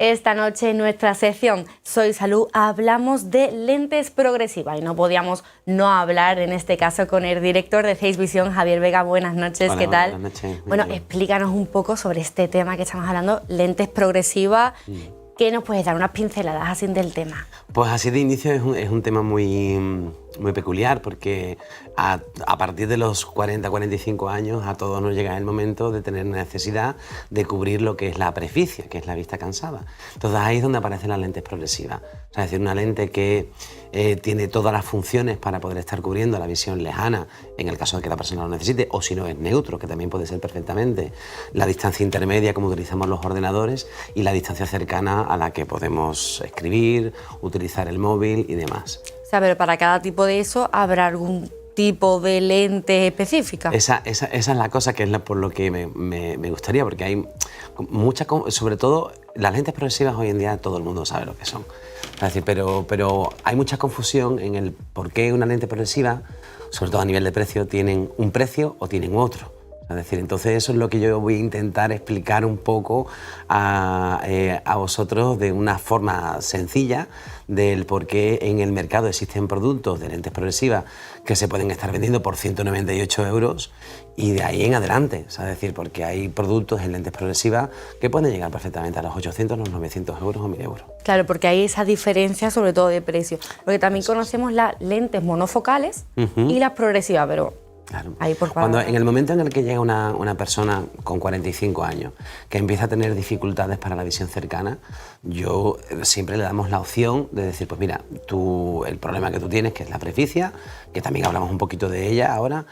Esta noche en nuestra sección Soy Salud hablamos de lentes progresivas y no podíamos no hablar en este caso con el director de Zeiss Visión, Javier Vega. Buenas noches, Hola, ¿qué tal? Buenas noches. Bueno, explícanos un poco sobre este tema que estamos hablando, lentes progresivas. ¿Qué nos puedes dar? Unas pinceladas así del tema. Pues así de inicio es un tema muy peculiar porque a partir de los 40-45 años a todos nos llega el momento de tener necesidad de cubrir lo que es la presbicia, que es la vista cansada. Entonces ahí es donde aparecen las lentes progresivas. O sea, es decir, una lente que tiene todas las funciones para poder estar cubriendo la visión lejana en el caso de que la persona lo necesite, o si no es neutro, que también puede ser perfectamente, la distancia intermedia como utilizamos los ordenadores y la distancia cercana a la que podemos escribir, utilizar el móvil y demás. O sea, pero para cada tipo de eso habrá algún tipo de lente específica. Esa es la cosa que es por lo que me gustaría, porque hay muchas, sobre todo las lentes progresivas hoy en día todo el mundo sabe lo que son. Es decir, pero hay mucha confusión en el por qué una lente progresiva, sobre todo a nivel de precio, tienen un precio o tienen otro. Es decir, entonces eso es lo que yo voy a intentar explicar un poco a vosotros de una forma sencilla del por qué en el mercado existen productos de lentes progresivas que se pueden estar vendiendo por 198 euros y de ahí en adelante. Es decir, porque hay productos en lentes progresivas que pueden llegar perfectamente a los 800, los 900 euros o 1000 euros. Claro, porque hay esa diferencia sobre todo de precio. Porque también conocemos las lentes monofocales y las progresivas, pero... Claro. Cuando en el momento en el que llega una persona con 45 años que empieza a tener dificultades para la visión cercana, yo siempre le damos la opción de decir, pues mira, el problema que tú tienes, que es la presbicia, que también hablamos un poquito de ella ahora,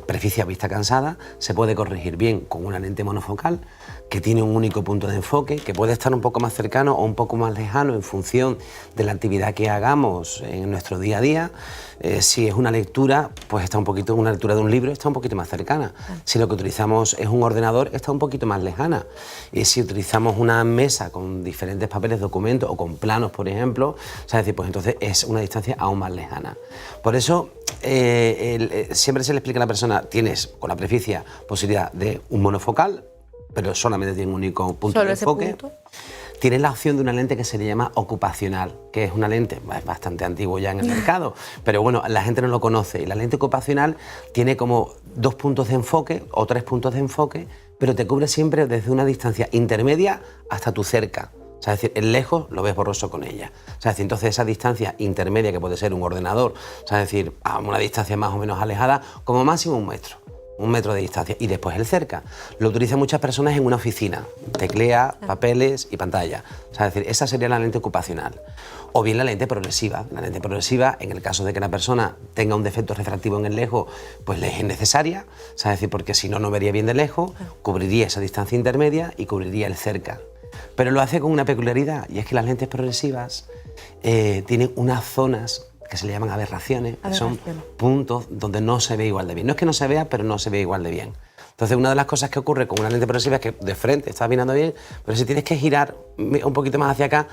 presbicia vista cansada, se puede corregir bien con una lente monofocal que tiene un único punto de enfoque, que puede estar un poco más cercano o un poco más lejano en función de la actividad que hagamos en nuestro día a día. Si es una lectura, pues está un poquito, una lectura de un libro está un poquito más cercana. Si lo que utilizamos es un ordenador, está un poquito más lejana. Y si utilizamos una mesa con diferentes papeles, documentos o con planos, por ejemplo, es decir, pues entonces es una distancia aún más lejana. Por eso siempre se le explica a la persona, tienes con la presbicia posibilidad de un monofocal, pero solamente tiene un único punto de enfoque. Tienes la opción de una lente que se le llama ocupacional, que es una lente bastante antigua ya en el mercado, pero bueno, la gente no lo conoce. Y la lente ocupacional tiene como 2 puntos de enfoque o 3 puntos de enfoque, pero te cubre siempre desde una distancia intermedia hasta tu cerca. O sea, es decir, el lejos lo ves borroso con ella. O sea, es decir, entonces esa distancia intermedia que puede ser un ordenador, o sea, es decir, a una distancia más o menos alejada, como máximo 1 metro. 1 metro de distancia. Y después el cerca. Lo utilizan muchas personas en una oficina. Teclea, papeles y pantalla. O sea, es decir, esa sería la lente ocupacional. O bien la lente progresiva. La lente progresiva, en el caso de que la persona tenga un defecto refractivo en el lejos, pues le es necesaria. O sea, es decir, porque si no, no vería bien de lejos, cubriría esa distancia intermedia y cubriría el cerca. Pero lo hace con una peculiaridad, y es que las lentes progresivas tienen unas zonas que se le llaman aberraciones, que son puntos donde no se ve igual de bien. No es que no se vea, pero no se ve igual de bien. Entonces, una de las cosas que ocurre con una lente progresiva es que de frente estás mirando bien, pero si tienes que girar un poquito más hacia acá,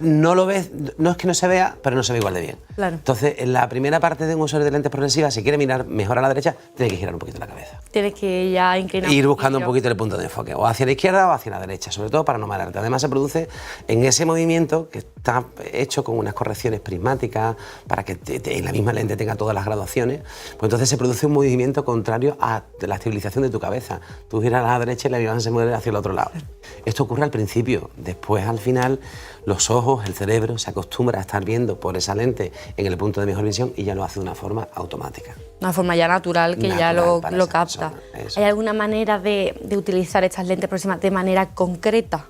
no lo ves, no es que no se vea, pero no se ve igual de bien. Claro. Entonces, en la primera parte de un usuario de lentes progresivas, si quiere mirar mejor a la derecha, tiene que girar un poquito la cabeza. Tienes que ya inclinar. Ir buscando un poquito el punto de enfoque, o hacia la izquierda o hacia la derecha, sobre todo para no marearte. Además, se produce en ese movimiento que está hecho con unas correcciones prismáticas para que en la misma lente tenga todas las graduaciones, pues entonces se produce un movimiento contrario a la estabilización de tu cabeza. Tú giras a la derecha y la imagen se mueve hacia el otro lado. Esto ocurre al principio, después al final los ojos, el cerebro se acostumbra a estar viendo por esa lente en el punto de mejor visión y ya lo hace de una forma automática. Una forma ya natural que ya lo capta. ¿Hay alguna manera de utilizar estas lentes próximas de manera concreta?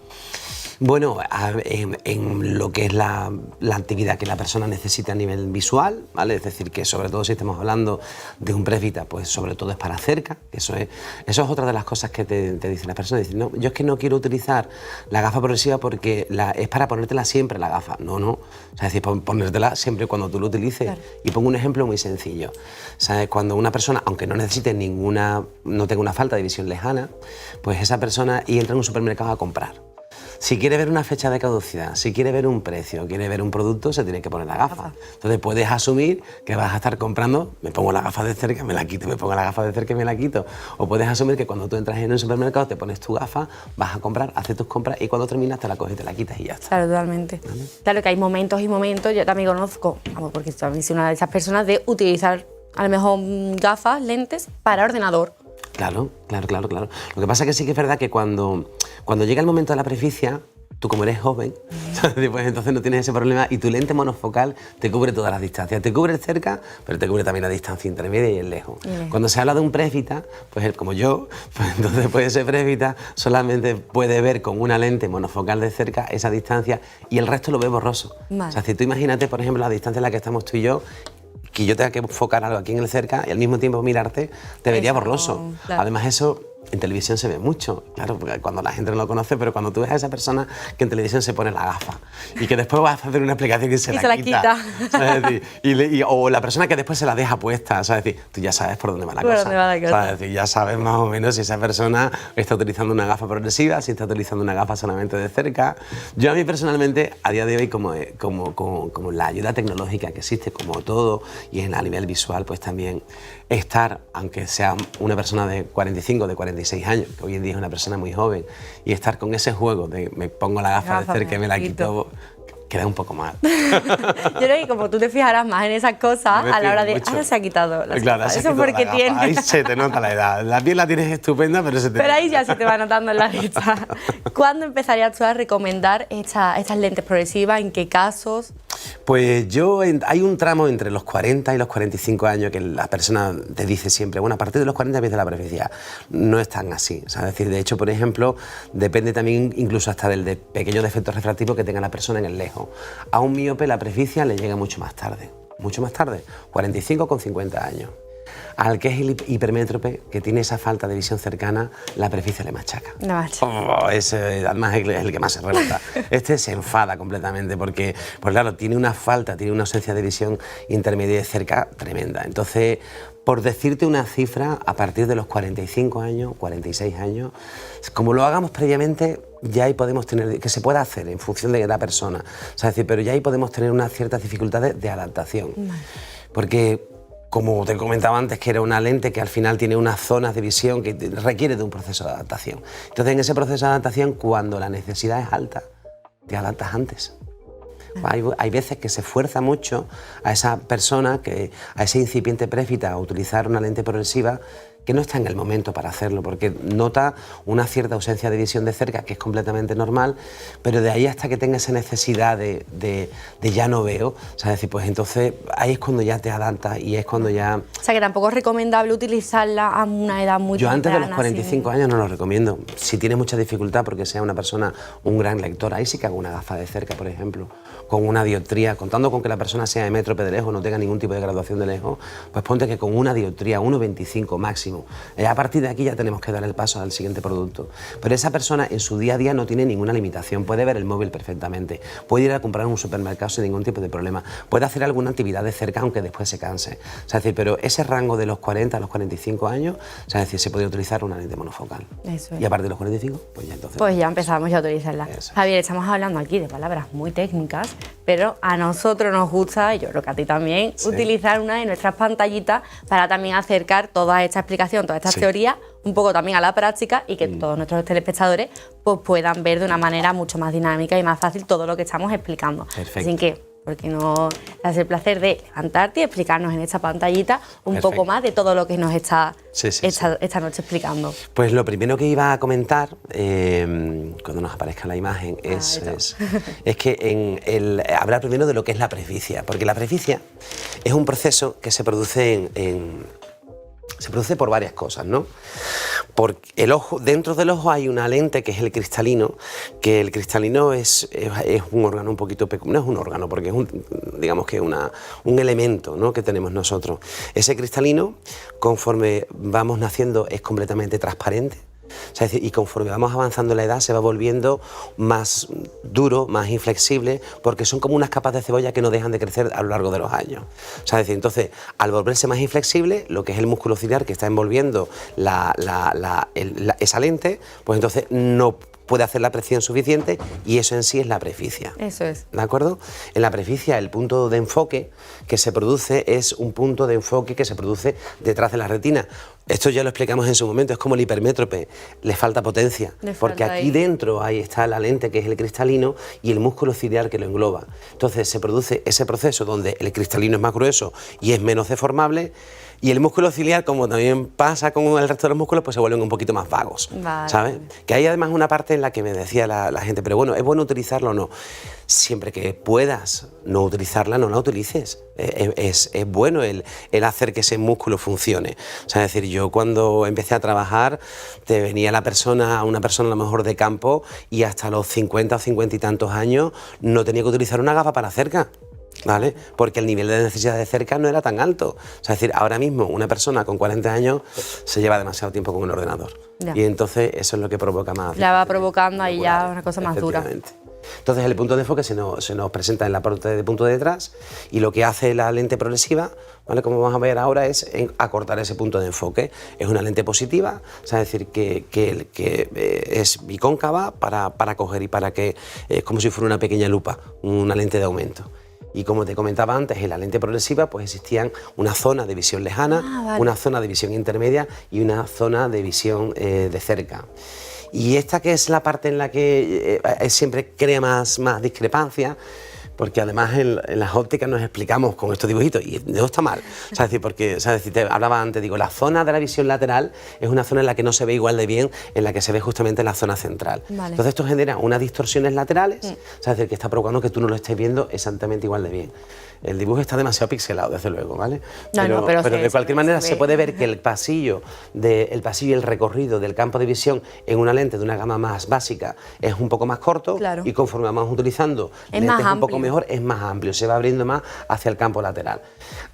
Bueno, en lo que es la actividad que la persona necesita a nivel visual, ¿vale? Es decir, que sobre todo si estamos hablando de un presbita, pues sobre todo es para cerca. Eso es otra de las cosas que te dicen las personas. Dicen, no, yo es que no quiero utilizar la gafa progresiva porque es para ponértela siempre la gafa. No, no. O sea, es decir, ponértela siempre cuando tú lo utilices. Claro. Y pongo un ejemplo muy sencillo. ¿Sabes? Cuando una persona, aunque no necesite no tenga una falta de visión lejana, pues esa persona y entra en un supermercado a comprar. Si quiere ver una fecha de caducidad, si quiere ver un precio, quiere ver un producto, se tiene que poner la gafa. Entonces puedes asumir que vas a estar comprando, me pongo la gafa de cerca, me la quito, me pongo la gafa de cerca y me la quito. O puedes asumir que cuando tú entras en un supermercado te pones tu gafa, vas a comprar, haces tus compras y cuando terminas te la coges y te la quitas y ya está. Claro, totalmente. ¿Vale? Claro que hay momentos y momentos, yo también conozco, vamos, porque también soy una de esas personas, de utilizar a lo mejor gafas, lentes para ordenador. Claro. Lo que pasa es que sí que es verdad que cuando llega el momento de la presbicia, tú como eres joven, pues entonces no tienes ese problema y tu lente monofocal te cubre todas las distancias. Te cubre cerca, pero te cubre también la distancia intermedia y el lejos. Cuando se habla de un presbita, pues él, como yo, pues entonces ese presbita solamente puede ver con una lente monofocal de cerca esa distancia y el resto lo ve borroso. Vale. O sea, si tú imagínate, por ejemplo, la distancia en la que estamos tú y yo, que yo tenga que enfocar algo aquí en el cerca y al mismo tiempo mirarte, te vería borroso. Claro. Además eso en televisión se ve mucho, claro, porque cuando la gente no lo conoce, pero cuando tú ves a esa persona que en televisión se pone la gafa y que después vas a hacer una explicación y se la quita. ¿Sabes decir? O la persona que después se la deja puesta, ¿sabes decir? Tú ya sabes por dónde va la cosa. ¿Sabes decir? Ya sabes más o menos si esa persona está utilizando una gafa progresiva, si está utilizando una gafa solamente de cerca. Yo a mí personalmente, a día de hoy, como la ayuda tecnológica que existe, como todo, y a nivel visual, pues también estar, aunque sea una persona de 45, de 46 años, que hoy en día es una persona muy joven, y estar con ese juego de me pongo la gafa de cerca y me la quito, queda un poco mal. Yo creo que como tú te fijarás más en esas cosas a la hora de, ahora se ha quitado la claro, gafa. Eso es porque tiene... Ahí se te nota la edad. La piel la tienes estupenda, pero se te... Pero ahí ya se te va notando en la vista. ¿Cuándo empezarías tú a recomendar estas lentes progresivas? ¿En qué casos? Pues hay un tramo entre los 40 y los 45 años que la persona te dice siempre, bueno, a partir de los 40 empieza la presbicia. No es tan así. O sea, es decir, de hecho, por ejemplo, depende también incluso hasta del pequeño defecto refractivo que tenga la persona en el lejos. A un míope la presbicia le llega mucho más tarde, 45 con 50 años. Al que es el hipermétrope, que tiene esa falta de visión cercana, la presbicia le machaca. Ese además es el que más se rebota. Este se enfada completamente porque, pues claro, tiene una ausencia de visión intermedia y de cerca tremenda. Entonces, por decirte una cifra, a partir de los 45 años, 46 años, como lo hagamos previamente, ya ahí podemos tener, que se pueda hacer en función de la persona, o sea, es decir, pero ya ahí podemos tener unas ciertas dificultades de adaptación. Porque, como te comentaba antes, que era una lente que al final tiene unas zonas de visión que requiere de un proceso de adaptación. Entonces, en ese proceso de adaptación, cuando la necesidad es alta, te adaptas antes. Hay veces que se fuerza mucho a esa persona, a ese incipiente presbita, a utilizar una lente progresiva que no está en el momento para hacerlo, porque nota una cierta ausencia de visión de cerca, que es completamente normal, pero de ahí hasta que tenga esa necesidad de ya no veo, o sea, decir, pues entonces ahí es cuando ya te adaptas y es cuando ya... O sea, que tampoco es recomendable utilizarla a una edad muy temprana. Yo antes de los 45 años no lo recomiendo. Si tienes mucha dificultad porque sea una persona, un gran lector, ahí sí que hago una gafa de cerca, por ejemplo, con una dioptría, contando con que la persona sea hemétrope de lejos, no tenga ningún tipo de graduación de lejos, pues ponte que con una dioptría, 1,25 máximo. A partir de aquí ya tenemos que dar el paso al siguiente producto. Pero esa persona en su día a día no tiene ninguna limitación, puede ver el móvil perfectamente, puede ir a comprar en un supermercado sin ningún tipo de problema, puede hacer alguna actividad de cerca aunque después se canse. O sea, es decir, pero ese rango de los 40 a los 45 años, o sea, es decir, se puede utilizar una lente monofocal. Eso es. Y a partir de los 45, pues ya entonces... Pues ya empezamos ya a utilizarla. Eso. Javier, estamos hablando aquí de palabras muy técnicas, pero a nosotros nos gusta, y yo creo que a ti también, utilizar una de nuestras pantallitas para también acercar toda esta explicación, toda esta teoría, un poco también a la práctica y que todos nuestros telespectadores pues, puedan ver de una manera mucho más dinámica y más fácil todo lo que estamos explicando. Perfecto. Así que, ¿por qué no te hace el placer de levantarte y explicarnos en esta pantallita un poco más de todo lo que nos está esta noche explicando? Pues lo primero que iba a comentar, cuando nos aparezca la imagen, es que hablar primero de lo que es la presbicia, porque la presbicia es un proceso que se produce se produce por varias cosas, ¿no? Porque el ojo, dentro del ojo hay una lente que es el cristalino, que el cristalino es un órgano un poquito peculiar, no es un órgano porque es digamos que un elemento, ¿no?, que tenemos nosotros. Ese cristalino, conforme vamos naciendo, es completamente transparente. O sea, es decir, y conforme vamos avanzando en la edad se va volviendo más duro, más inflexible, porque son como unas capas de cebolla que no dejan de crecer a lo largo de los años. O sea, es decir, entonces, al volverse más inflexible, lo que es el músculo ciliar que está envolviendo esa lente, pues entonces no puede hacer la presión suficiente y eso en sí es la preficia. Eso es. ¿De acuerdo? En la preficia el punto de enfoque que se produce es un punto de enfoque que se produce detrás de la retina. Esto ya lo explicamos en su momento, es como el hipermétrope, le falta potencia, porque aquí dentro ahí está la lente que es el cristalino y el músculo ciliar que lo engloba. Entonces se produce ese proceso donde el cristalino es más grueso y es menos deformable, y el músculo ciliar, como también pasa con el resto de los músculos, pues se vuelven un poquito más vagos, ¿sabes? Que hay además una parte en la que me decía la gente, pero bueno, ¿es bueno utilizarlo o no? Siempre que puedas no utilizarla, no la utilices. Es bueno el hacer que ese músculo funcione. O sea, es decir, yo cuando empecé a trabajar, te venía una persona a lo mejor de campo y hasta los 50 o 50 y tantos años no tenía que utilizar una gafa para cerca. ¿Vale? Porque el nivel de necesidad de cerca no era tan alto. O sea, es decir, ahora mismo una persona con 40 años se lleva demasiado tiempo con un ordenador. Ya. Y entonces eso es lo que provoca más... La va provocando ahí ya una cosa más dura. Entonces el punto de enfoque se nos presenta en la parte de punto de detrás y lo que hace la lente progresiva, ¿vale? Como vamos a ver ahora, es acortar ese punto de enfoque. Es una lente positiva, o sea, es decir, que es bicóncava para coger y para que es como si fuera una pequeña lupa, una lente de aumento. Y como te comentaba antes, en la lente progresiva pues existían una zona de visión lejana, una zona de visión intermedia y una zona de visión de cerca. Y esta que es la parte en la que siempre crea más discrepancia, porque además en las ópticas nos explicamos con estos dibujitos y no está mal, o sea, es decir, porque te hablaba antes, digo, la zona de la visión lateral es una zona en la que no se ve igual de bien, en la que se ve justamente la zona central. Entonces esto genera unas distorsiones laterales, o sea, es decir, que está provocando que tú no lo estés viendo exactamente igual de bien. El dibujo está demasiado pixelado, desde luego, ¿vale? Pero de cualquier manera se puede ver que el pasillo y el recorrido del campo de visión en una lente de una gama más básica es un poco más corto, y conforme vamos utilizando lentes un poco mejor, es más amplio, se va abriendo más hacia el campo lateral.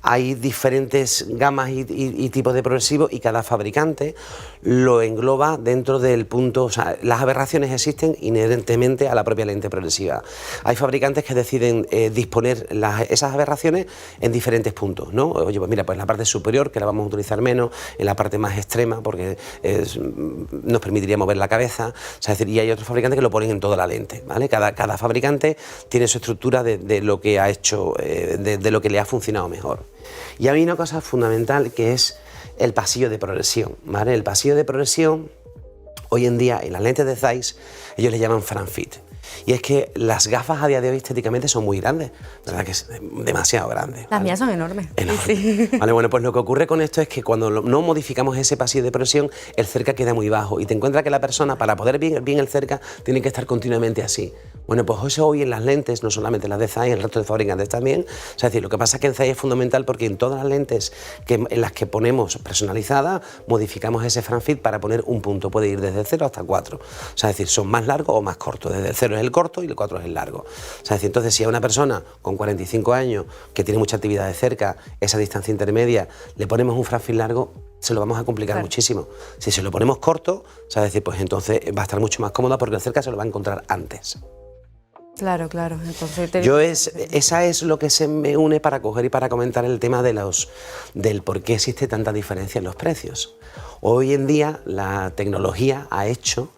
Hay diferentes gamas y tipos de progresivos y cada fabricante lo engloba dentro del punto, o sea, las aberraciones existen inherentemente a la propia lente progresiva. Hay fabricantes que deciden disponer esas aberraciones en diferentes puntos, ¿no? Oye, pues mira, pues en la parte superior, que la vamos a utilizar menos, en la parte más extrema, porque nos permitiría mover la cabeza, o sea, es decir, y hay otros fabricantes que lo ponen en toda la lente, ¿vale? Cada fabricante tiene su estructura de lo que ha hecho, de lo que le ha funcionado mejor. Y hay una cosa fundamental que es el pasillo de progresión, ¿vale? El pasillo de progresión, hoy en día, en las lentes de Zeiss, ellos le llaman Framfit. Y es que las gafas a día de hoy estéticamente son muy grandes, ¿verdad? Que es demasiado grande. Las mías son enormes. Sí. Vale, bueno, pues lo que ocurre con esto es que cuando no modificamos ese pasillo de progresión, el cerca queda muy bajo y te encuentras que la persona, para poder ver bien el cerca, tiene que estar continuamente así. Bueno, pues eso hoy en las lentes, no solamente las de Zeiss, el resto de fabricantes también. O sea, es decir, lo que pasa es que en Zeiss es fundamental porque en todas las lentes en las que ponemos personalizadas, modificamos ese Framfit para poner un punto. Puede ir desde 0 hasta 4. O sea, es decir, son más largos o más cortos. Desde el 0 es el corto y el 4 es el largo. O sea, es decir, entonces si a una persona con 45 años que tiene mucha actividad de cerca, esa distancia intermedia, le ponemos un Framfit largo, se lo vamos a complicar muchísimo. Si se lo ponemos corto, o sea, es decir, pues entonces va a estar mucho más cómoda porque el cerca se lo va a encontrar antes. Claro. Entonces esa es lo que se me une para coger y para comentar el tema del por qué existe tanta diferencia en los precios. Hoy en día la tecnología ha hecho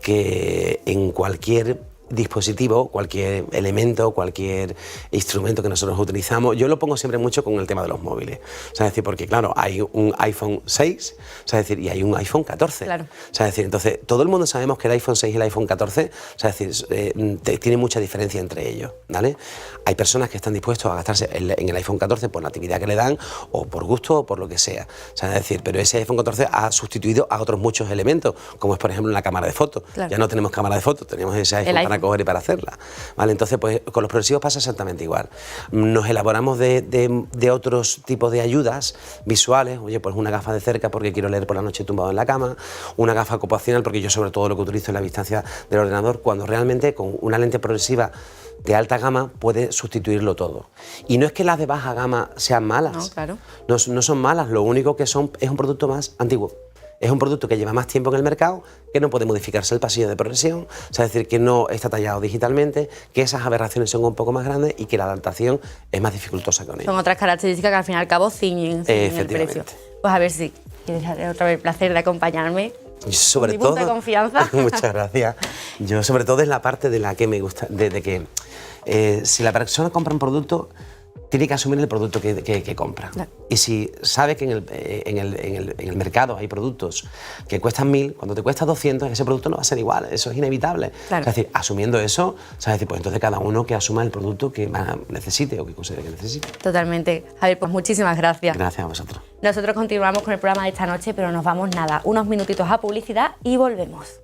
que en cualquier dispositivo, cualquier elemento, cualquier instrumento que nosotros utilizamos, yo lo pongo siempre mucho con el tema de los móviles. O sea, es decir, porque claro, hay un iPhone 6, o sea, es decir, y hay un iPhone 14. Claro. O sea, es decir, entonces, todo el mundo sabemos que el iPhone 6 y el iPhone 14, o sea, es decir, tiene mucha diferencia entre ellos, ¿vale? Hay personas que están dispuestos a gastarse en el iPhone 14 por la actividad que le dan, o por gusto, o por lo que sea. O sea, es decir, pero ese iPhone 14 ha sustituido a otros muchos elementos, como es, por ejemplo, la cámara de fotos. Claro. Ya no tenemos cámara de fotos, tenemos ese iPhone para coger y para hacerla, ¿vale? Entonces, pues con los progresivos pasa exactamente igual. Nos elaboramos de otros tipos de ayudas visuales, oye, pues una gafa de cerca porque quiero leer por la noche tumbado en la cama, una gafa ocupacional porque yo sobre todo lo que utilizo es la distancia del ordenador, cuando realmente con una lente progresiva de alta gama puede sustituirlo todo. Y no es que las de baja gama sean malas, no, claro. No son malas, lo único que es un producto más antiguo. Es un producto que lleva más tiempo en el mercado, que no puede modificarse el pasillo de progresión, o sea, es decir, que no está tallado digitalmente, que esas aberraciones son un poco más grandes y que la adaptación es más dificultosa con ello. Son otras características que al fin y al cabo ciñen el precio. Pues a ver si quieres dar otra vez el placer de acompañarme. Sobre mi punto todo, de confianza. Muchas gracias. Yo sobre todo es la parte de la que me gusta, de que si la persona compra un producto, tiene que asumir el producto que compra. Claro. Y si sabe que en el mercado hay productos que cuestan 1.000, cuando te cuesta 200, ese producto no va a ser igual, eso es inevitable. Claro. Es decir, asumiendo eso, ¿sabes? Decir, pues entonces cada uno que asuma el producto que más necesite o que considere que necesite. Totalmente. Javier, pues muchísimas gracias. Gracias a vosotros. Nosotros continuamos con el programa de esta noche, pero nos vamos unos minutitos a publicidad y volvemos.